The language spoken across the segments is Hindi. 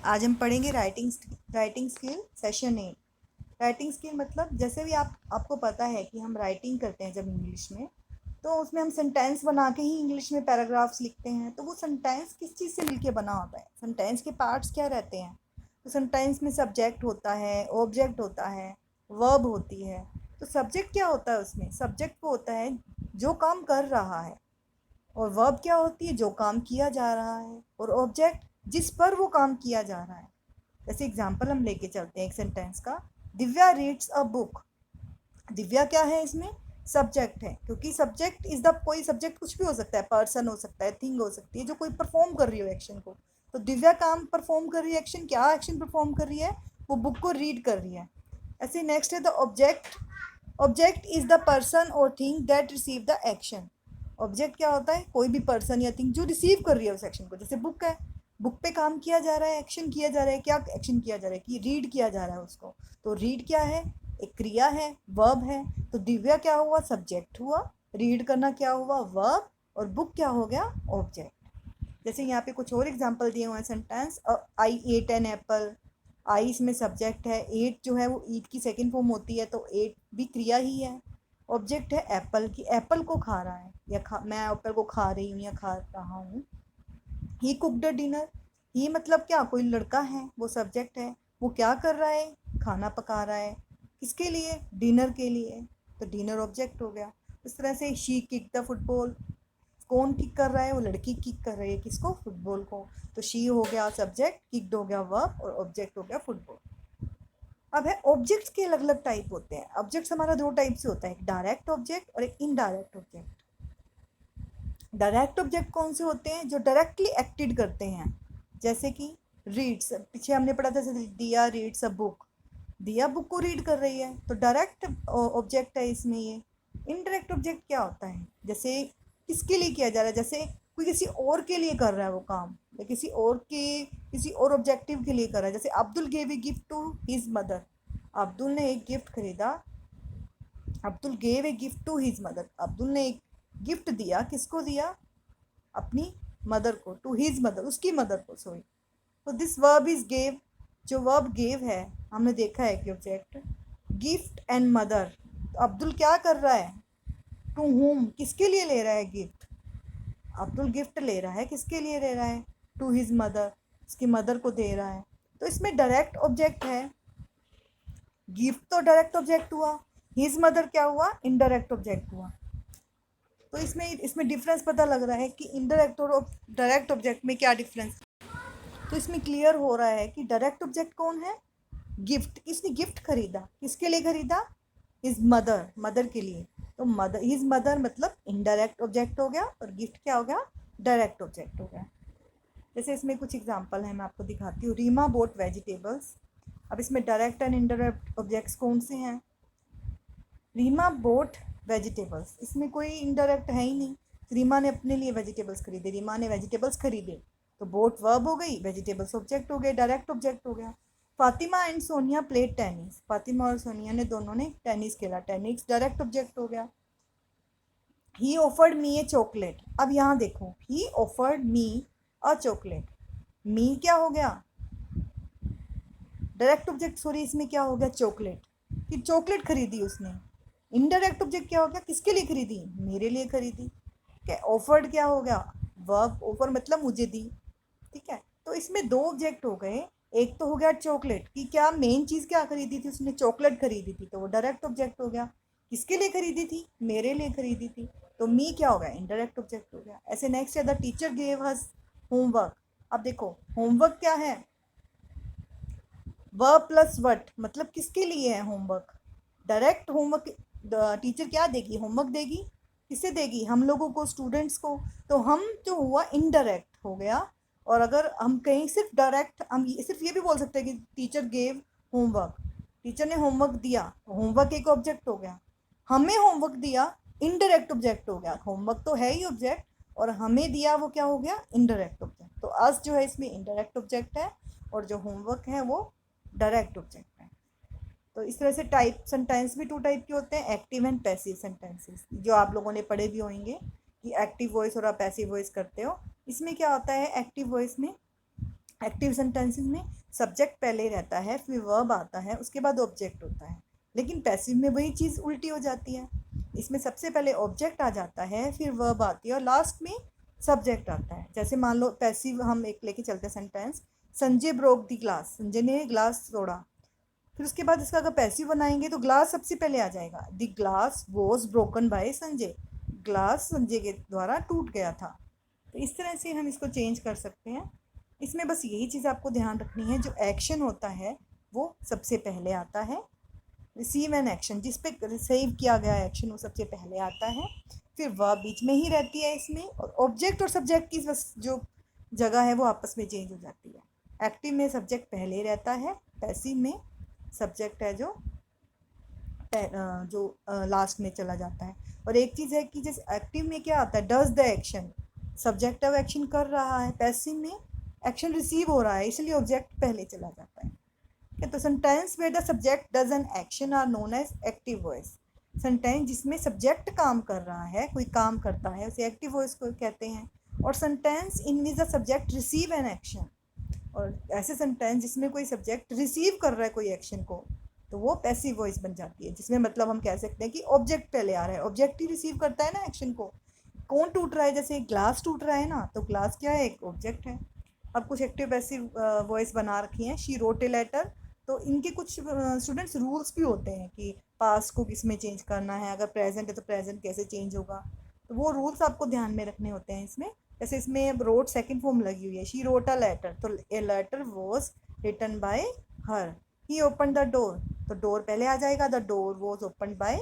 आज हम पढ़ेंगे writing skill session 8। Writing skill मतलब जैसे भी आपको पता है कि हम राइटिंग करते हैं जब इंग्लिश में, तो उसमें हम सेंटेंस बना के ही इंग्लिश में पैराग्राफ्स लिखते हैं। तो वो सेंटेंस किस चीज़ से मिलके बना होता है, सेंटेंस के पार्ट्स क्या रहते हैं। तो सेंटेंस में सब्जेक्ट होता है, ऑब्जेक्ट होता है, वर्ब होती है। तो सब्जेक्ट क्या होता है, उसमें सब्जेक्ट वो होता है जो काम कर रहा है, और वर्ब क्या होती है जो काम किया जा रहा है, और ऑब्जेक्ट जिस पर वो काम किया जा रहा है। जैसे एग्जांपल हम लेके चलते हैं एक सेंटेंस का। Divya reads a book. Divya क्या है इसमें, सब्जेक्ट है, क्योंकि सब्जेक्ट इज द, कोई सब्जेक्ट कुछ भी हो सकता है, पर्सन हो सकता है, थिंग हो सकती है, जो कोई परफॉर्म कर रही हो एक्शन को। तो दिव्या काम परफॉर्म कर रही है, एक्शन क्या एक्शन परफॉर्म कर रही है, वो बुक को रीड कर रही है। ऐसे नेक्स्ट है the object. Object is the person और thing that receive the action. Object क्या होता है, कोई भी पर्सन या थिंग जो रिसीव कर रही है उस एक्शन को। जैसे बुक है, बुक पे काम किया जा रहा है, एक्शन किया जा रहा है, क्या एक्शन किया जा रहा है कि रीड किया जा रहा है उसको। तो रीड क्या है, एक क्रिया है, वर्ब है। तो दिव्या क्या हुआ, सब्जेक्ट हुआ, रीड करना क्या हुआ, वर्ब, और बुक क्या हो गया, ऑब्जेक्ट। जैसे यहाँ पे कुछ और एग्जांपल दिए हुए हैं sentence. I eight an apple. आई इसमें सब्जेक्ट है, एट जो है वो ईट की सेकंड फॉर्म होती है, तो एट भी क्रिया ही है। ऑब्जेक्ट है एप्पल की, एप्पल को खा रहा है, या मैं एप्पल को खा रही हूँ या खा रहा हूँ। ही कुकड डिनर। ही मतलब क्या, कोई लड़का है, वो सब्जेक्ट है। वो क्या कर रहा है, खाना पका रहा है, किसके लिए, डिनर के लिए। तो डिनर ऑब्जेक्ट हो गया। इस तरह से शी किक द फुटबॉल। कौन किक कर रहा है, वो लड़की किक कर रही है, किसको, फुटबॉल को। तो शी हो गया सब्जेक्ट, किक्ड हो गया वर्ब, और ऑब्जेक्ट हो गया फुटबॉल। अब है ऑब्जेक्ट्स के अलग अलग टाइप होते हैं। ऑब्जेक्ट्स हमारा दो टाइप से होता है, एक डायरेक्ट ऑब्जेक्ट और एक इनडायरेक्ट ऑब्जेक्ट। डायरेक्ट ऑब्जेक्ट कौन से होते हैं, जो डायरेक्टली एक्टेड करते हैं। जैसे कि रीड्स, पीछे हमने पढ़ा था, जैसे दिया रीड्स अ बुक। दिया बुक को रीड कर रही है, तो डायरेक्ट ऑब्जेक्ट है इसमें ये। इनडायरेक्ट ऑब्जेक्ट क्या होता है, जैसे किसके लिए किया जा रहा है, जैसे कोई किसी और के लिए कर रहा है वो काम, या किसी और ऑब्जेक्टिव के लिए कर रहा है। जैसे Abdul gave a gift to his mother. Abdul ने एक गिफ्ट खरीदा। Abdul gave a gift to his mother. Abdul ने एक गिफ्ट दिया, किसको दिया, अपनी मदर को। टू हिज मदर, उसकी मदर को, सॉरी। तो दिस वर्ब इज गेव। जो वर्ब गेव है, हमने देखा है कि ऑब्जेक्ट गिफ्ट एंड मदर। तो अब्दुल क्या कर रहा है, टू होम, किसके लिए ले रहा है गिफ्ट। अब्दुल गिफ्ट ले रहा है, किसके लिए ले रहा है, टू हिज मदर, उसकी मदर को दे रहा है। तो इसमें डायरेक्ट ऑब्जेक्ट है, गिफ्ट तो डायरेक्ट ऑब्जेक्ट हुआ, हिज मदर क्या हुआ, इनडायरेक्ट ऑब्जेक्ट हुआ। तो इसमें इसमें डिफरेंस पता लग रहा है कि इनडायरेक्ट और डायरेक्ट ऑब्जेक्ट में क्या डिफरेंस। तो इसमें क्लियर हो रहा है कि डायरेक्ट ऑब्जेक्ट कौन है, गिफ्ट। किसने गिफ्ट खरीदा, किसके लिए खरीदा, हिज मदर, मदर के लिए। तो मदर, हिज मदर मतलब इनडायरेक्ट ऑब्जेक्ट हो गया, और गिफ्ट क्या हो गया, डायरेक्ट ऑब्जेक्ट हो गया। जैसे इसमें कुछ एग्जांपल है, मैं आपको दिखाती हूँ। Reema bought vegetables. अब इसमें डायरेक्ट एंड इनडायरेक्ट ऑब्जेक्ट्स कौन से हैं। रीमा बोट वेजिटेबल्स, इसमें कोई इनडायरेक्ट है ही नहीं। रीमा ने अपने लिए वेजिटेबल्स खरीदे, रीमा ने वेजिटेबल्स खरीदे। तो बोट वर्ब हो गई, वेजिटेबल्स ऑब्जेक्ट हो गए, डायरेक्ट ऑब्जेक्ट हो गया। Fatima and Sonia played tennis. Fatima और सोनिया ने दोनों ने टेनिस खेला, टेनिस डायरेक्ट ऑब्जेक्ट हो गया। ही ऑफर्ड मी ए चॉकलेट। अब यहाँ देखो, ही ऑफर्ड मी अ चॉकलेट। मी क्या हो गया, डायरेक्ट ऑब्जेक्ट, सॉरी, इसमें क्या हो गया, चॉकलेट, कि चॉकलेट खरीदी उसने। इनडायरेक्ट ऑब्जेक्ट क्या हो गया, किसके लिए खरीदी, मेरे लिए खरीदी। क्या ऑफर्ड क्या हो गया, वर्ब, ऑफर मतलब मुझे दी। ठीक है, तो इसमें दो ऑब्जेक्ट हो गए। एक तो हो गया चॉकलेट, कि क्या मेन चीज़ क्या खरीदी थी उसने, चॉकलेट खरीदी थी, तो वो डायरेक्ट ऑब्जेक्ट हो गया। किसके लिए खरीदी थी, मेरे लिए खरीदी थी। तो मी क्या हो गया, इनडायरेक्ट ऑब्जेक्ट हो गया। ऐसे नेक्स्ट है the teacher gave us homework. अब देखो होमवर्क क्या है, वर्ब प्लस वट, मतलब किसके लिए है होमवर्क, डायरेक्ट होमवर्क। टीचर क्या देगी, होमवर्क देगी, किसे देगी, हम लोगों को, स्टूडेंट्स को। तो हम जो हुआ इनडायरेक्ट हो गया। और अगर हम कहीं सिर्फ डायरेक्ट, हम सिर्फ ये भी बोल सकते हैं कि टीचर गेव होमवर्क, टीचर ने होमवर्क दिया, तो होमवर्क एक ऑब्जेक्ट हो गया। हमें होमवर्क दिया, इनडायरेक्ट ऑब्जेक्ट हो गया। होमवर्क तो है ही ऑब्जेक्ट, और हमें दिया वो क्या हो गया, इनडायरेक्ट ऑब्जेक्ट। तो अस जो है इसमें इनडायरेक्ट ऑब्जेक्ट है, और जो होमवर्क है वो डायरेक्ट ऑब्जेक्ट है। तो इस तरह से टाइप सेंटेंस भी टू टाइप के होते हैं, एक्टिव एंड पैसिव सेंटेंसेस, जो आप लोगों ने पढ़े भी होंगे कि एक्टिव वॉइस और आप पैसिव वॉइस करते हो। इसमें क्या होता है, एक्टिव वॉइस में एक्टिव सेंटेंसेस में सब्जेक्ट पहले रहता है, फिर वर्ब आता है, उसके बाद ऑब्जेक्ट होता है। लेकिन पैसिव में वही चीज़ उल्टी हो जाती है, इसमें सबसे पहले ऑब्जेक्ट आ जाता है, फिर वर्ब आती है और लास्ट में सब्जेक्ट आता है। जैसे मान लो पैसिव हम एक लेके चलते हैं सेंटेंस, संजय ब्रोक दी ग्लास, संजय ने ग्लास तोड़ा। फिर उसके बाद इसका अगर पैसिव बनाएंगे तो ग्लास सबसे पहले आ जाएगा, the glass was broken by Sanjay, glass Sanjay के द्वारा टूट गया था। तो इस तरह से हम इसको चेंज कर सकते हैं। इसमें बस यही चीज़ आपको ध्यान रखनी है, जो एक्शन होता है वो सबसे पहले आता है, रिसीव एन एक्शन, जिस पे रिसीव किया गया एक्शन वो सबसे पहले आता है, फिर वर्ब बीच में ही रहती है इसमें, और ऑब्जेक्ट और सब्जेक्ट की बस जो जगह है वो आपस में चेंज हो जाती है। एक्टिव में सब्जेक्ट पहले रहता है, पैसिव में सब्जेक्ट है जो लास्ट में चला जाता है। और एक चीज़ है कि जैसे एक्टिव में क्या आता है, डज द एक्शन, सब्जेक्ट अब एक्शन कर रहा है, पैसिव में एक्शन रिसीव हो रहा है, इसलिए ऑब्जेक्ट पहले चला जाता है। तो sentence where the subject does an action are known as active voice. Sentence जिसमें सब्जेक्ट काम कर रहा है, कोई काम करता है, उसे एक्टिव वॉइस को कहते हैं। और sentence in which the subject receive an action, और ऐसे सेंटेंस जिसमें कोई सब्जेक्ट रिसीव कर रहा है कोई एक्शन को, तो वो पैसिव वॉइस बन जाती है, जिसमें मतलब हम कह सकते हैं कि ऑब्जेक्ट पहले आ रहा है, ऑब्जेक्ट ही रिसीव करता है ना एक्शन को। कौन टूट रहा है, जैसे ग्लास टूट रहा है ना, तो ग्लास क्या है, एक ऑब्जेक्ट है। अब कुछ एक्टिव पैसिव वॉइस बना रखी हैं, शी रोट ए लेटर, तो इनके कुछ स्टूडेंट्स रूल्स भी होते हैं कि पास्ट को किस में चेंज करना है, अगर प्रेजेंट है तो प्रेजेंट कैसे चेंज होगा, तो वो रूल्स आपको ध्यान में रखने होते हैं इसमें। जैसे इसमें अब रोट सेकंड फॉर्म लगी हुई है, शी रोट अ लेटर, तो a letter was written by her. He open the door, तो डोर पहले आ जाएगा, the door was open by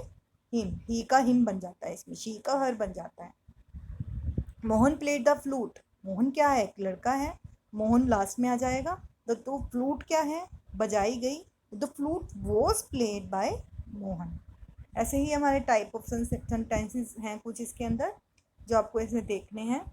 him, he का हिम बन जाता है, इसमें शी का हर बन जाता है। Mohan played the flute, Mohan क्या है, एक लड़का है, मोहन लास्ट में आ जाएगा। तो फ्लूट क्या है, बजाई गई, the flute was played by Mohan. ऐसे ही हमारे टाइप ऑफ सेंटेंसेस हैं कुछ इसके अंदर, जो आपको इसमें देखने हैं,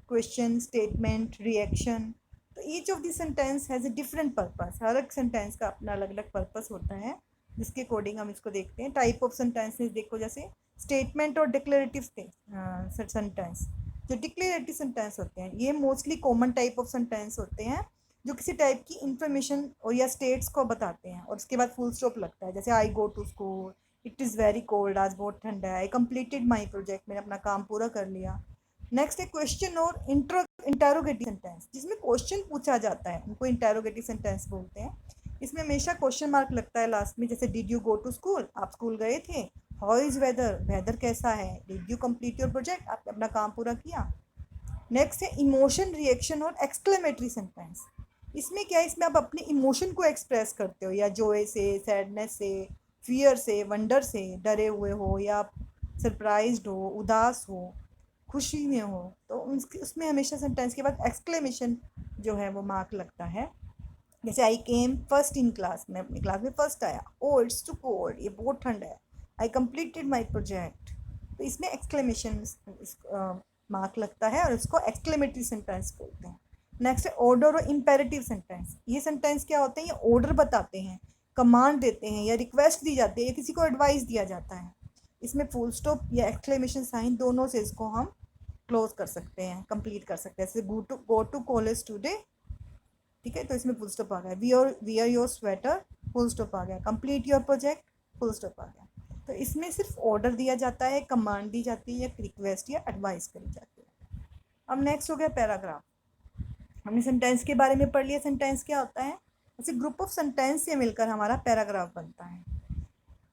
क्वेश्चन, स्टेटमेंट, रिएक्शन। तो each of the sentence has a different purpose, हर एक सेंटेंस का अपना अलग अलग पर्पस होता है, जिसके अकॉर्डिंग हम इसको देखते हैं। टाइप ऑफ सेंटेंसेस देखो, जैसे स्टेटमेंट और डिक्लेरेटिव सेंटेंस। जो डिक्लेरेटिव सेंटेंस होते हैं ये mostly common type of sentence होते हैं, जो किसी टाइप की इंफॉर्मेशन और या स्टेट्स को बताते हैं, और उसके बाद फुल स्टॉप लगता है। जैसे I go to school, it is very cold, आज बहुत ठंडा है, आई कंप्लीटेड माई प्रोजेक्ट, मैंने अपना काम पूरा कर लिया। नेक्स्ट है क्वेश्चन और इंटरोगेटिव सेंटेंस, जिसमें क्वेश्चन पूछा जाता है, उनको इंटरोगेटिव सेंटेंस बोलते हैं। इसमें हमेशा क्वेश्चन मार्क लगता है लास्ट में, जैसे did you go to school, आप स्कूल गए थे, हाउ इज वेदर, वेदर कैसा है, did you complete your project, आपने अपना काम पूरा किया। नेक्स्ट है इमोशन, रिएक्शन और एक्सक्लेमेटरी सेंटेंस। इसमें क्या है, इसमें आप अपने इमोशन को एक्सप्रेस करते हो, या जॉय से, सैडनेस से, फियर से, वंडर से, डरे हुए हो, या सरप्राइज्ड हो, उदास हो, खुशी में हो, तो उसमें हमेशा सेंटेंस के बाद एक्सक्लेमेशन जो है वो मार्क लगता है। जैसे आई केम फर्स्ट इन क्लास, मैं अपनी क्लास में फर्स्ट आया, ओ इट्स टू कोल्ड, ये बहुत ठंड है, आई कंप्लीटेड माई प्रोजेक्ट, तो इसमें एक्सक्लेमेशन मार्क लगता है, और इसको एक्सक्लेमेटरी सेंटेंस बोलते हैं। नेक्स्ट है ऑर्डर और इम्पेरेटिव सेंटेंस। ये सेंटेंस क्या होते हैं, ये ऑर्डर बताते हैं, कमांड देते हैं, या रिक्वेस्ट दी जाती है, या किसी को एडवाइस दिया जाता है। इसमें फुल स्टॉप या एक्सक्लेमेशन साइन दोनों से इसको हम क्लोज कर सकते हैं, कंप्लीट कर सकते हैं। जैसे गो टू कॉलेज टुडे, ठीक है, तो इसमें फुल स्टॉप आ गया, wear your sweater, full stop आ गया, complete your project, full stop आ गया। तो इसमें सिर्फ ऑर्डर दिया जाता है, कमांड दी जाती है, या रिक्वेस्ट या एडवाइस करी जाती है। अब नेक्स्ट हो गया पैराग्राफ। हमने सेंटेंस के बारे में पढ़ लिया, सेंटेंस क्या होता है। ऐसे ग्रुप ऑफ सेंटेंस से मिलकर हमारा पैराग्राफ बनता है।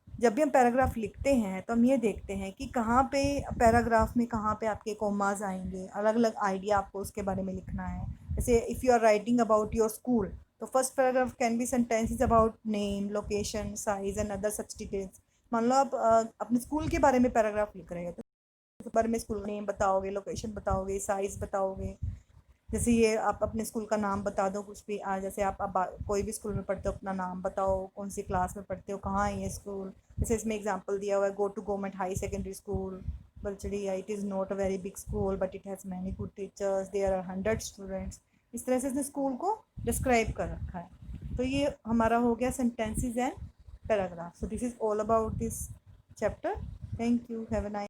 जब भी हम पैराग्राफ लिखते हैं तो हम ये देखते हैं कि कहाँ पे पैराग्राफ में कहाँ पे आपके कॉमास आएंगे, अलग अलग आइडिया आपको उसके बारे में लिखना है। जैसे if you are writing about your school, तो first paragraph can be sentences about name, location, size and other such details. मान लो आप अपने स्कूल के बारे में पैराग्राफ लिख रहे हैं, तो उसके बारे में स्कूल नेम बताओगे, लोकेशन बताओगे, साइज़ बताओगे। जैसे ये आप अपने स्कूल का नाम बता दो, कुछ भी जैसे आप कोई भी स्कूल में पढ़ते हो अपना नाम बताओ, कौन सी क्लास में पढ़ते हो, कहाँ है ये स्कूल। जैसे इसमें एग्जांपल दिया हुआ है, go to government high secondary school Balchadi, it is not a very big school but it has many good teachers, there are 100 students. इस तरह से इसने स्कूल को डिस्क्राइब कर रखा है। तो ये हमारा हो गया sentences and paragraph. So this is all about this chapter. Thank you, have a nice